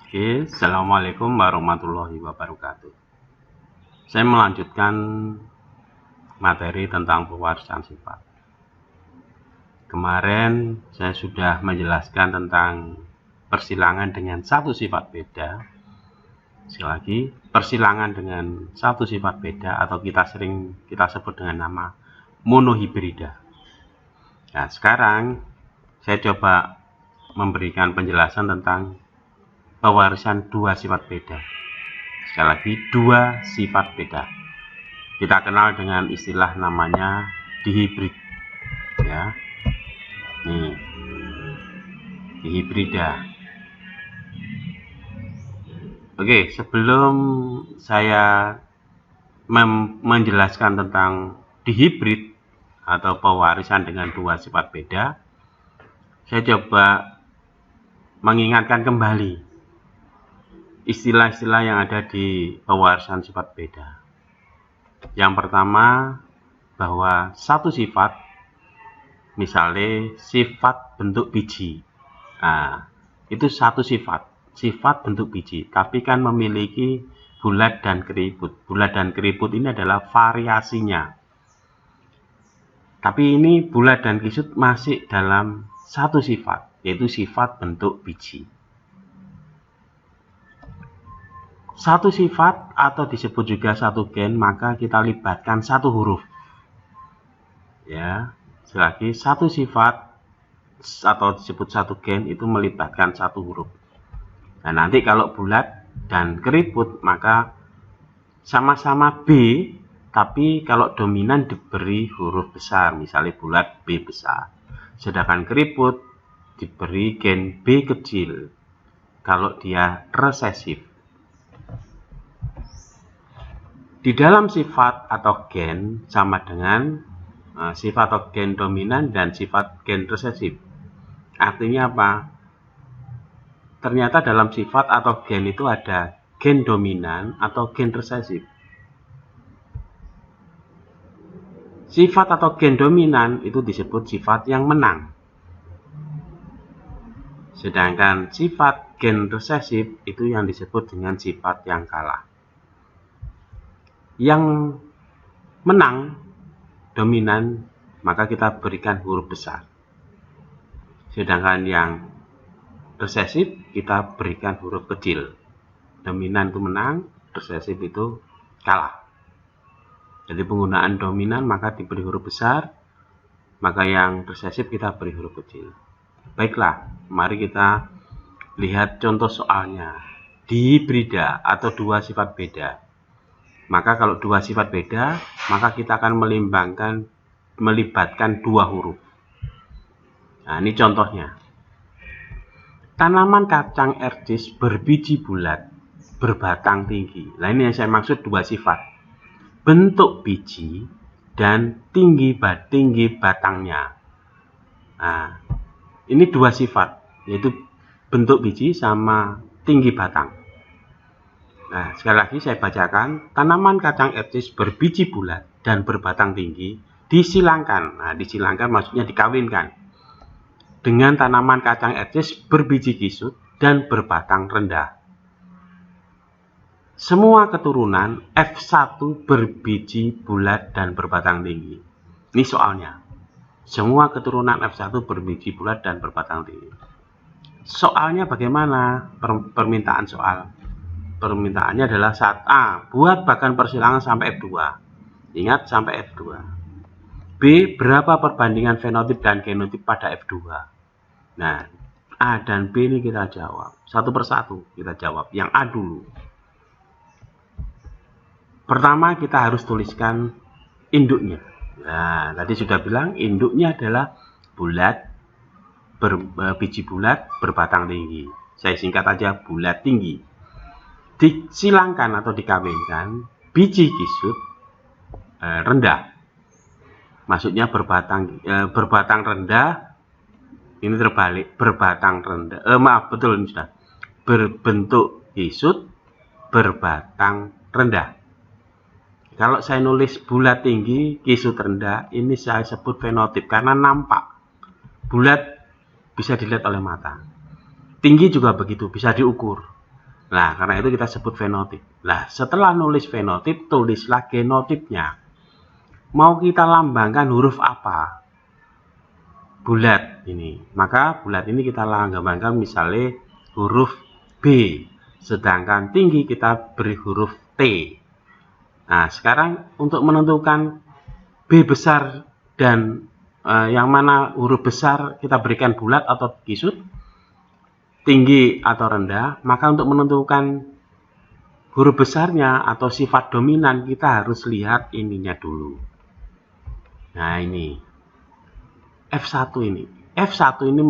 Oke, Assalamualaikum warahmatullahi wabarakatuh. Saya melanjutkan materi tentang pewarisan sifat. Kemarin saya sudah menjelaskan tentang persilangan dengan satu sifat beda. Sekali lagi, persilangan dengan satu sifat beda atau kita sebut dengan nama monohibrida. Nah, sekarang saya coba memberikan penjelasan tentang pewarisan dua sifat beda. Sekali lagi, dua sifat beda. Kita kenal dengan istilah namanya dihibrid. Ya. Nih. Dihibrida. Oke, sebelum saya menjelaskan tentang dihibrid atau pewarisan dengan dua sifat beda, saya coba mengingatkan kembali istilah-istilah yang ada di pewarisan sifat beda. Yang pertama, bahwa satu sifat, misalnya sifat bentuk biji. Nah, itu satu sifat bentuk biji, tapi kan memiliki bulat dan keriput. Bulat dan keriput ini adalah variasinya. Tapi ini bulat dan kisut masih dalam satu sifat, yaitu sifat bentuk biji. Satu sifat atau disebut juga satu gen, maka kita libatkan satu huruf. Ya, sekali lagi, satu sifat atau disebut satu gen itu melibatkan satu huruf. Nah, nanti kalau bulat dan keriput maka sama-sama B, tapi kalau dominan diberi huruf besar, misalnya bulat B besar. Sedangkan keriput diberi gen B kecil kalau dia resesif. Di dalam sifat atau gen sama dengan sifat atau gen dominan dan sifat gen resesif. Artinya apa? Ternyata dalam sifat atau gen itu ada gen dominan atau gen resesif. Sifat atau gen dominan itu disebut sifat yang menang. Sedangkan sifat gen resesif itu yang disebut dengan sifat yang kalah. Yang menang dominan maka kita berikan huruf besar. Sedangkan yang resesif kita berikan huruf kecil. Dominan itu menang, resesif itu kalah. Jadi penggunaan dominan maka diberi huruf besar, maka yang resesif kita beri huruf kecil. Baiklah, mari kita lihat contoh soalnya. Dihibrida atau dua sifat beda. Maka kalau dua sifat beda, maka kita akan melibatkan dua huruf. Nah, ini contohnya. Tanaman kacang ercis berbiji bulat, berbatang tinggi. Nah, ini yang saya maksud dua sifat. Bentuk biji dan tinggi batangnya. Nah, ini dua sifat, yaitu bentuk biji sama tinggi batang. Nah, sekali lagi saya bacakan. Tanaman kacang ercis berbiji bulat dan berbatang tinggi disilangkan. Nah, disilangkan maksudnya dikawinkan dengan tanaman kacang ercis berbiji kisut dan berbatang rendah. Semua keturunan F1 berbiji bulat dan berbatang tinggi. Ini soalnya. Semua keturunan F1 berbiji bulat dan berbatang tinggi. Soalnya bagaimana? Permintaan soal. Permintaannya adalah saat A, buat bahkan persilangan sampai F2. Ingat sampai F2. B, berapa perbandingan fenotip dan genotip pada F2. Nah, A dan B ini kita jawab. Satu persatu kita jawab. Yang A dulu. Pertama kita harus tuliskan induknya. Nah, tadi sudah bilang induknya adalah bulat, biji bulat, berbatang tinggi. Saya singkat aja bulat tinggi. Disilangkan atau dikawinkan biji kisut rendah. Maksudnya berbatang rendah. Ini terbalik, berbatang rendah. Betul ini sudah. Berbentuk kisut, berbatang rendah. Kalau saya nulis bulat tinggi, kisut rendah, ini saya sebut fenotip karena nampak. Bulat bisa dilihat oleh mata. Tinggi juga begitu, bisa diukur. Nah, karena itu kita sebut fenotip. Nah, setelah nulis fenotip, tulislah genotipnya. Mau kita lambangkan huruf apa? Bulat ini. Maka bulat ini kita lambangkan misalnya huruf B. Sedangkan tinggi kita beri huruf T. Nah, sekarang untuk menentukan B besar dan yang mana huruf besar kita berikan bulat atau kisut, tinggi atau rendah, maka untuk menentukan huruf besarnya atau sifat dominan kita harus lihat ininya dulu. Nah, ini F1 ini. F1 ini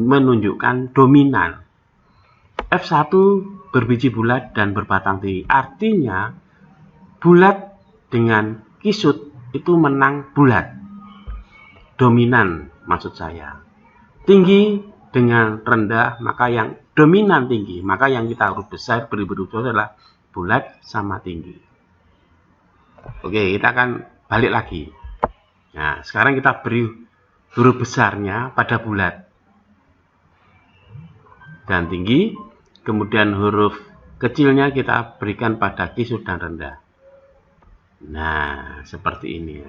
menunjukkan dominan. F1 berbiji bulat dan berbatang tinggi. Artinya bulat dengan kisut itu menang bulat. Dominan maksud saya. Tinggi dengan rendah, maka yang dominan tinggi, maka yang kita huruf besar beri huruf besar adalah bulat sama tinggi. Oke, kita akan balik lagi. Nah, sekarang kita beri huruf besarnya pada bulat dan tinggi, kemudian huruf kecilnya kita berikan pada kisut dan rendah. Nah, seperti ini.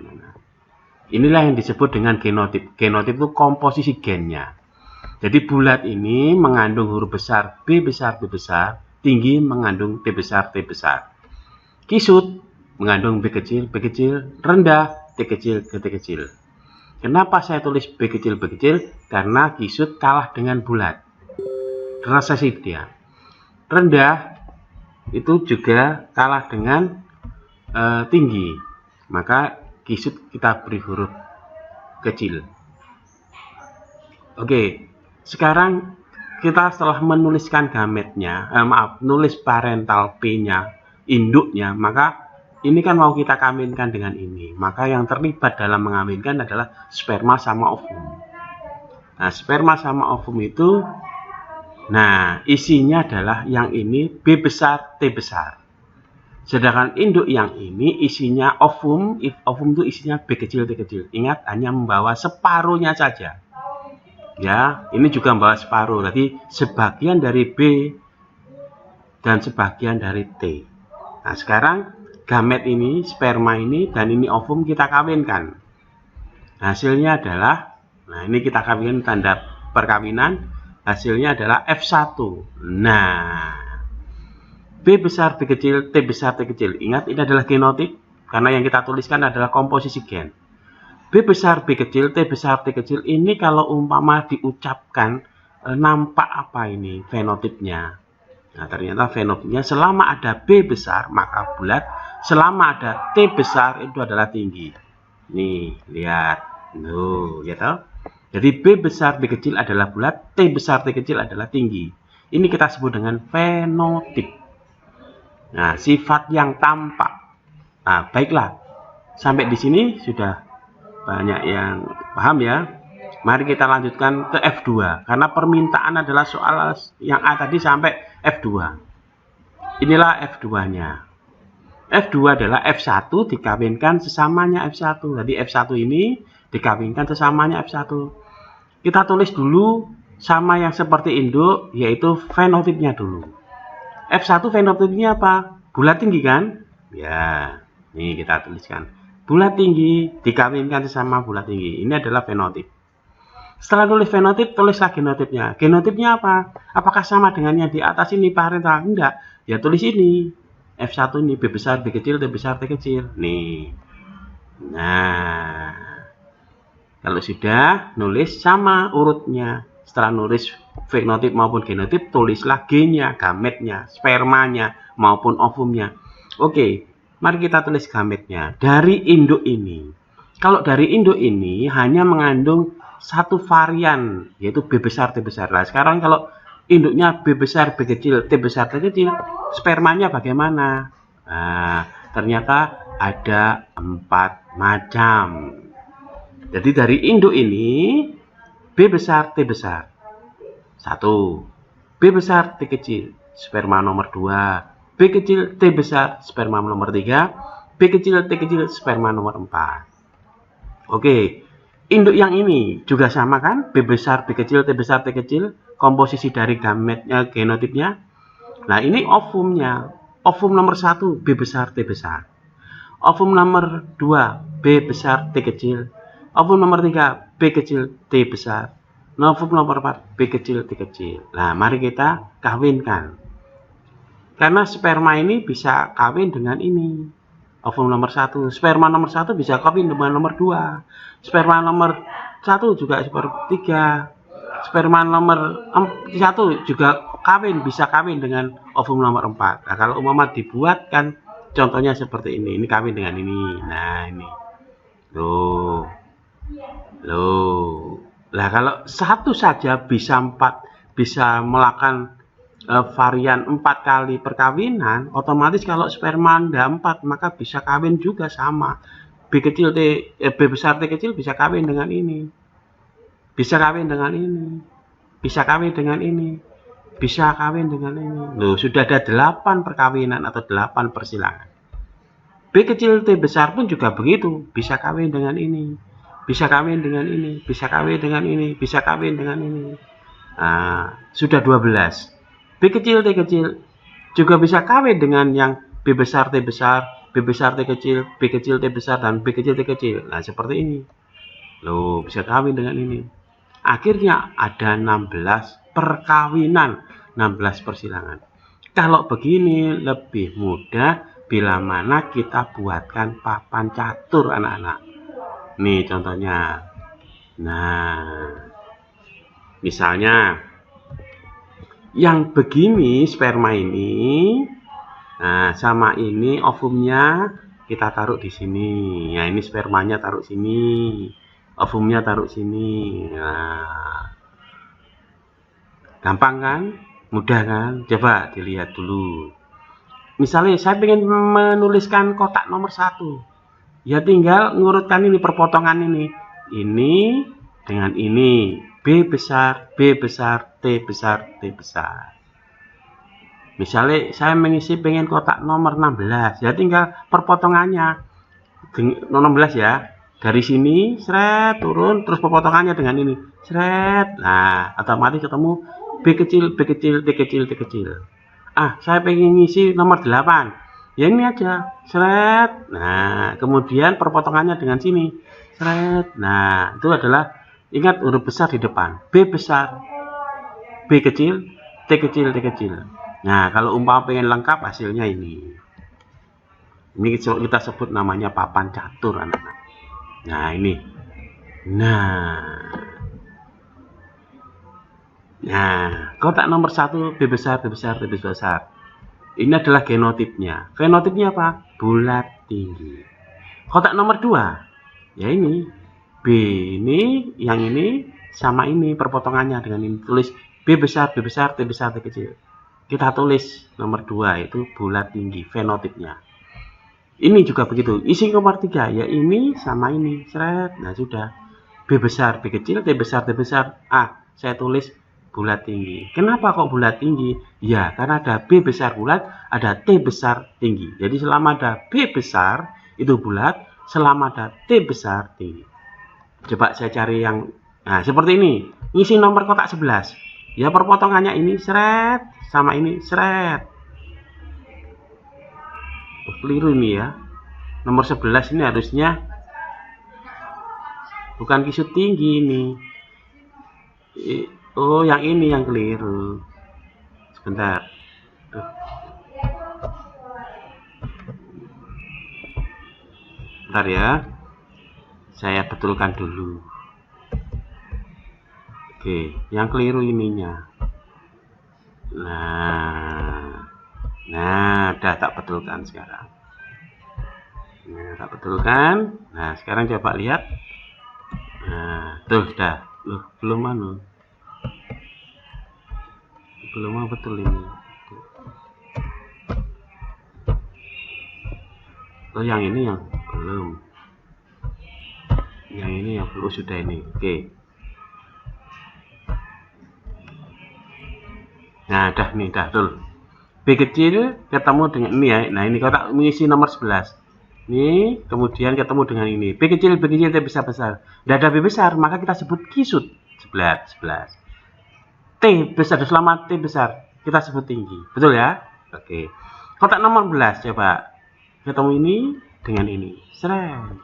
Inilah yang disebut dengan genotip. Genotip itu komposisi gennya. Jadi bulat ini mengandung huruf besar B besar, tinggi mengandung T besar, kisut mengandung B kecil, rendah T kecil, T kecil. Kenapa saya tulis B kecil? Karena kisut kalah dengan bulat. Resesif dia. Rendah itu juga kalah dengan tinggi. Maka kisut kita beri huruf kecil. Oke. Sekarang kita setelah menuliskan gametnya, nulis parental P-nya, induknya, maka ini kan mau kita kawinkan dengan ini. Maka yang terlibat dalam mengawinkan adalah sperma sama ovum. Nah, sperma sama ovum itu, nah isinya adalah yang ini B besar, T besar. Sedangkan induk yang ini isinya ovum itu isinya B kecil, T kecil. Ingat, hanya membawa separuhnya saja. Ya, ini juga membawa separuh. Jadi sebagian dari B dan sebagian dari T. Nah, sekarang gamet ini, sperma ini, dan ini ovum kita kawinkan. Hasilnya adalah, nah ini kita kawinkan tanda perkawinan. Hasilnya adalah F1. Nah, B besar, B kecil, T besar, T kecil. Ingat, ini adalah genotip. Karena yang kita tuliskan adalah komposisi gen. B besar, B kecil, T besar, T kecil. Ini kalau umpama diucapkan, nampak apa ini fenotipnya. Nah, ternyata fenotipnya selama ada B besar, maka bulat. Selama ada T besar, itu adalah tinggi. Nih, lihat. Nuh, ya tahu? Jadi B besar, B kecil adalah bulat, T besar, T kecil adalah tinggi. Ini kita sebut dengan fenotip. Nah, sifat yang tampak. Nah, baiklah. Sampai di sini sudah banyak yang paham ya. Mari kita lanjutkan ke F2. Karena permintaan adalah soal yang A tadi sampai F2. Inilah F2-nya. F2 adalah F1 dikawinkan sesamanya F1. Jadi F1 ini dikawinkan sesamanya F1. Kita tulis dulu sama yang seperti induk, yaitu fenotipnya dulu. F1 fenotipnya apa? Bulat tinggi kan? Ya, ini kita tuliskan. Bulat tinggi dikawinkan sesama bulat tinggi. Ini adalah fenotip. Setelah tulis fenotip, tulislah genotipnya. Genotipnya apa? Apakah sama dengan yang di atas ini parental? Enggak. Ya tulis ini. F1 ini B besar, B kecil, T besar, T kecil. Nih. Nah. Kalau sudah, nulis sama urutnya. Setelah nulis fenotip maupun genotip, tulislah gennya, gametnya, spermanya, maupun ovumnya. Oke. Mari kita tulis gametnya. Dari induk ini. Kalau dari induk ini hanya mengandung satu varian, yaitu B besar, T besar. Nah, sekarang kalau induknya B besar, B kecil, T besar, T kecil, spermanya bagaimana? Nah, ternyata ada 4 macam. Jadi dari induk ini, B besar, T besar. 1. B besar, T kecil. Sperma nomor 2. B kecil, T besar, sperma nomor 3. B kecil, T kecil, sperma nomor 4. Oke, induk yang ini juga sama kan? B besar, B kecil, T besar, T kecil. Komposisi dari gametnya, genotipnya. Nah, ini ovumnya. Ovum nomor 1, B besar, T besar. Ovum nomor 2, B besar, T kecil. Ovum nomor 3, B kecil, T besar. Ovum nomor 4, B kecil, T kecil. Nah, mari kita kawinkan. Karena sperma ini bisa kawin dengan ini. Ovum nomor 1. Sperma nomor 1 bisa kawin dengan nomor 2. Sperma nomor 1 juga seperti 3. Sperma nomor 1 juga bisa kawin dengan ovum nomor 4. Nah, kalau umpama dibuatkan contohnya seperti ini kawin dengan ini. Nah, ini. Loh. Nah, kalau satu saja bisa melakukan varian 4 kali perkawinan, otomatis kalau sperma ada 4 maka bisa kawin juga sama. B besar T kecil bisa kawin dengan ini. Bisa kawin dengan ini. Bisa kawin dengan ini. Bisa kawin dengan ini. Loh, sudah ada 8 perkawinan atau 8 persilangan. B kecil T besar pun juga begitu. Bisa kawin dengan ini. Bisa kawin dengan ini. Bisa kawin dengan ini. Bisa kawin dengan ini. Nah, sudah 12. B kecil T kecil juga bisa kawin dengan yang B besar T besar, B besar T kecil, B kecil T besar, dan B kecil T kecil. Nah, seperti ini. Loh, bisa kawin dengan ini. Akhirnya ada 16 perkawinan, 16 persilangan. Kalau begini lebih mudah bila mana kita buatkan papan catur, anak-anak. Nih contohnya. Nah, misalnya yang begini sperma ini, nah sama ini ovumnya kita taruh di sini. Ya, ini spermanya taruh sini, ovumnya taruh sini. Nah, gampang kan? Mudah kan? Coba dilihat dulu. Misalnya saya ingin menuliskan kotak nomor 1. Ya tinggal ngurutkan ini perpotongan ini. Ini dengan ini. B besar, T besar, T besar. Misalnya saya pengen kotak nomor 16. Ya tinggal perpotongannya. 16 ya. Dari sini, seret, turun, terus perpotongannya dengan ini. Seret. Nah, otomatis ketemu B kecil, B kecil, T kecil, T kecil. Ah, saya pengen ngisi nomor 8. Ya ini aja. Seret. Nah, kemudian perpotongannya dengan sini. Seret. Nah, itu adalah, ingat huruf besar di depan. B besar, B kecil, T kecil, T kecil. Nah, kalau umpama pengen lengkap hasilnya ini. Ini kita sebut namanya papan catur, anak-anak. Nah, ini. Nah, kotak nomor 1 B besar, B besar, T besar. Ini adalah genotipnya. Fenotipnya apa? Bulat tinggi. Kotak nomor 2. Ya ini. B ini, yang ini sama ini perpotongannya dengan ini. Tulis B besar, B besar, T besar, T kecil. Kita tulis nomor 2 itu bulat tinggi, fenotipnya. Ini juga begitu. Isi nomor 3 ya ini sama ini. Seret. Nah, sudah. B besar, B kecil, T besar, T besar. Ah, saya tulis bulat tinggi. Kenapa kok bulat tinggi? Ya, karena ada B besar bulat, ada T besar tinggi. Jadi selama ada B besar itu bulat, selama ada T besar tinggi. Coba saya cari yang, nah seperti ini. Ngisi nomor kotak 11. Ya perpotongannya ini seret, sama ini seret. Keliru ini ya. Nomor 11 ini harusnya bukan kisut tinggi ini. Oh, yang ini yang keliru. Sebentar. Bentar ya. Saya betulkan dulu. Oke, yang keliru ininya. Nah, udah tak betulkan sekarang. Nah, tak betulkan. Nah, sekarang coba lihat. Nah, tuh sudah. Loh, belum anu. Belum mau betul ini. Oh, yang ini yang belum. Yang ini yang belum, sudah ini. Oke. Nah, dah nih, dah tuh. B kecil ketemu dengan ini ya. Nah, ini kotak mengisi nomor 11. Ini kemudian ketemu dengan ini. B kecil, T besar. Tidak ada B besar, maka kita sebut kisut. 11. T besar, selama T besar. kita sebut tinggi. Betul ya? Oke. Kotak nomor 11 coba ketemu ini dengan ini. Seret.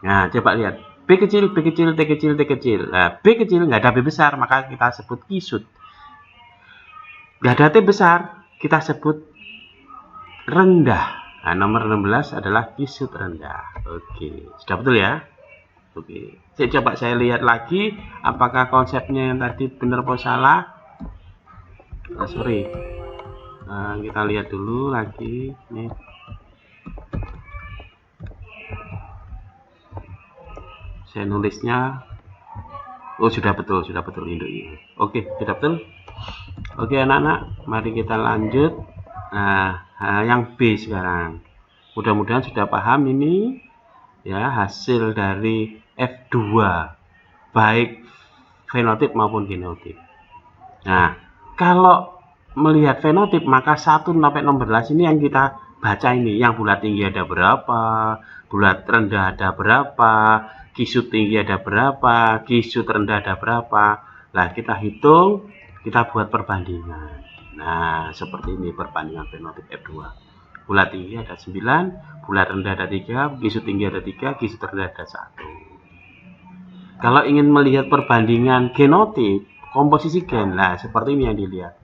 Nah, coba lihat. B kecil, B kecil, T kecil, T kecil. Nah, B kecil nggak ada B besar, maka kita sebut kisut. Nggak ada T besar, kita sebut rendah. Nah, nomor 16 adalah kisut rendah. Oke, sudah betul ya? Oke, coba saya lihat lagi apakah konsepnya yang tadi benar atau salah. Sorry, kita lihat dulu lagi nih. Saya nulisnya, oh sudah betul induk ini. Oke, sudah betul. Oke anak-anak, mari kita lanjut. Nah, yang B sekarang. Mudah-mudahan sudah paham ini ya, hasil dari F2 baik fenotip maupun genotip. Nah, kalau melihat fenotip maka 1 sampai 16 ini yang kita baca ini, yang bulat tinggi ada berapa, bulat rendah ada berapa, kisut tinggi ada berapa, kisut rendah ada berapa. Nah, kita hitung, kita buat perbandingan. Nah, seperti ini perbandingan fenotip F2. Bulat tinggi ada 9, bulat rendah ada 3, kisut tinggi ada 3, kisut rendah ada 1. Kalau ingin melihat perbandingan genotip, komposisi gen, nah seperti ini yang dilihat.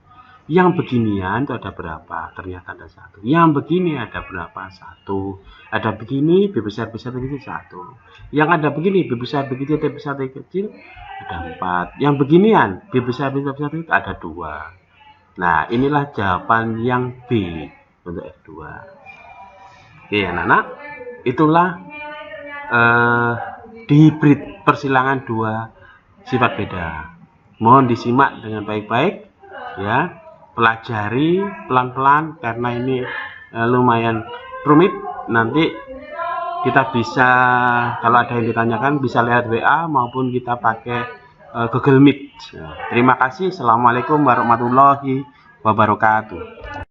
Yang beginian itu ada berapa? Ternyata ada 1. Yang begini ada berapa? 1. Ada begini, B besar, B besar, B kecil 1. Yang ada begini, B besar, B kecil, T besar, T kecil ada 4. Yang beginian, B besar, B besar, B kecil ada 2. Nah, inilah jawaban yang B untuk F2. Oke, anak-anak, itulah dihibrid persilangan dua sifat beda. Mohon disimak dengan baik-baik ya, pelajari pelan-pelan karena ini lumayan rumit. Nanti kita bisa, kalau ada yang ditanyakan bisa lihat WA maupun kita pakai Google Meet. Terima kasih. Assalamualaikum warahmatullahi wabarakatuh.